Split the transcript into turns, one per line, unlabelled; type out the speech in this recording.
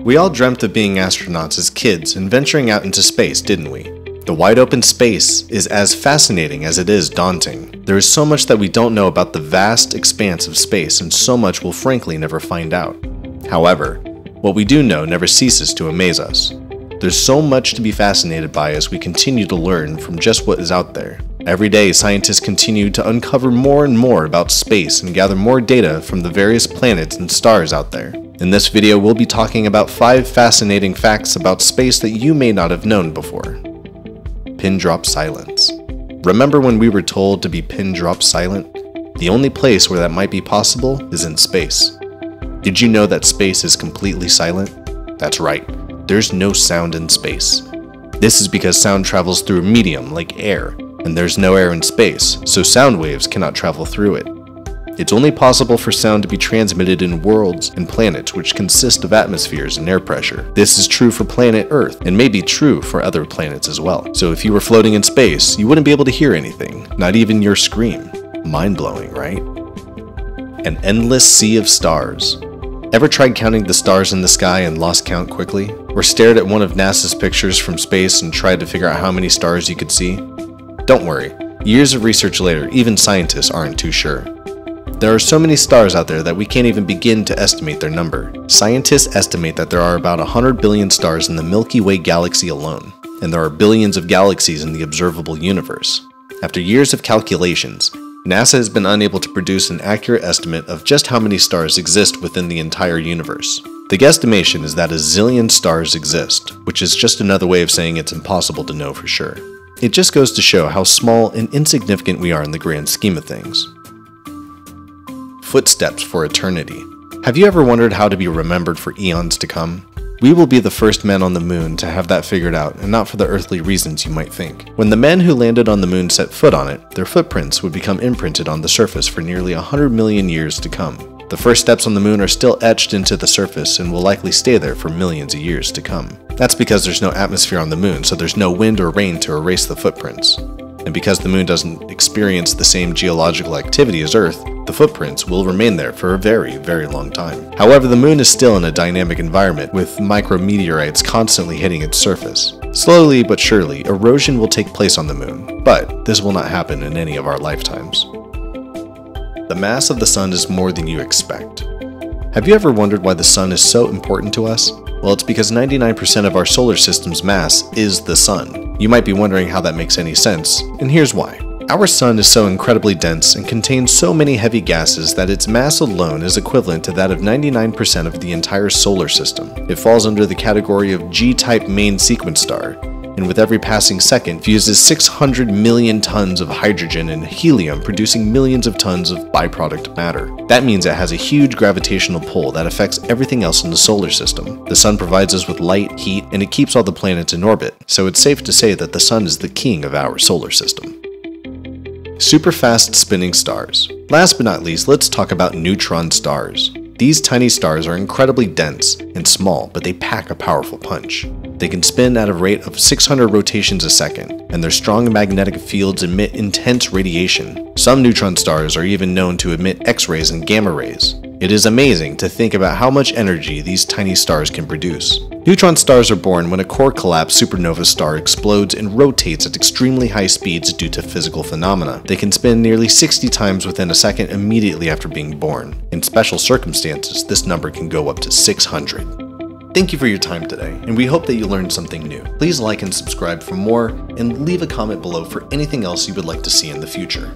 We all dreamt of being astronauts as kids and venturing out into space, didn't we? The wide open space is as fascinating as it is daunting. There is so much that we don't know about the vast expanse of space, and so much we'll frankly never find out. However, what we do know never ceases to amaze us. There's so much to be fascinated by as we continue to learn from just what is out there. Every day, scientists continue to uncover more and more about space and gather more data from the various planets and stars out there. In this video, we'll be talking about 5 fascinating facts about space that you may not have known before. Pin drop silence. Remember when we were told to be pin drop silent? The only place where that might be possible is in space. Did you know that space is completely silent? That's right, there's no sound in space. This is because sound travels through a medium like air, and there's no air in space, so sound waves cannot travel through it. It's only possible for sound to be transmitted in worlds and planets which consist of atmospheres and air pressure. This is true for planet Earth, and may be true for other planets as well. So if you were floating in space, you wouldn't be able to hear anything, not even your scream. Mind-blowing, right? An endless sea of stars. Ever tried counting the stars in the sky and lost count quickly? Or stared at one of NASA's pictures from space and tried to figure out how many stars you could see? Don't worry, years of research later, even scientists aren't too sure. There are so many stars out there that we can't even begin to estimate their number. Scientists estimate that there are about 100 billion stars in the Milky Way galaxy alone, and there are billions of galaxies in the observable universe. After years of calculations, NASA has been unable to produce an accurate estimate of just how many stars exist within the entire universe. The guesstimation is that a zillion stars exist, which is just another way of saying it's impossible to know for sure. It just goes to show how small and insignificant we are in the grand scheme of things. Footsteps for eternity. Have you ever wondered how to be remembered for eons to come? We will be the first men on the moon to have that figured out, and not for the earthly reasons you might think. When the men who landed on the moon set foot on it, their footprints would become imprinted on the surface for nearly 100 million years to come. The first steps on the moon are still etched into the surface and will likely stay there for millions of years to come. That's because there's no atmosphere on the moon, so there's no wind or rain to erase the footprints. And because the moon doesn't experience the same geological activity as Earth, the footprints will remain there for a very, very long time. However, the moon is still in a dynamic environment with micrometeorites constantly hitting its surface. Slowly but surely, erosion will take place on the moon, but this will not happen in any of our lifetimes. The mass of the sun is more than you expect. Have you ever wondered why the sun is so important to us? Well, it's because 99% of our solar system's mass is the sun. You might be wondering how that makes any sense, and here's why. Our sun is so incredibly dense and contains so many heavy gases that its mass alone is equivalent to that of 99% of the entire solar system. It falls under the category of G-type main sequence star, and with every passing second fuses 600 million tons of hydrogen and helium, producing millions of tons of byproduct matter. That means it has a huge gravitational pull that affects everything else in the solar system. The sun provides us with light, heat, and it keeps all the planets in orbit, so it's safe to say that the sun is the king of our solar system. Super fast spinning stars. Last but not least, let's talk about neutron stars. These tiny stars are incredibly dense and small, but they pack a powerful punch. They can spin at a rate of 600 rotations a second, and their strong magnetic fields emit intense radiation. Some neutron stars are even known to emit X-rays and gamma rays. It is amazing to think about how much energy these tiny stars can produce. Neutron stars are born when a core collapse supernova star explodes and rotates at extremely high speeds due to physical phenomena. They can spin nearly 60 times within a second immediately after being born. In special circumstances, this number can go up to 600. Thank you for your time today, and we hope that you learned something new. Please like and subscribe for more, and leave a comment below for anything else you would like to see in the future.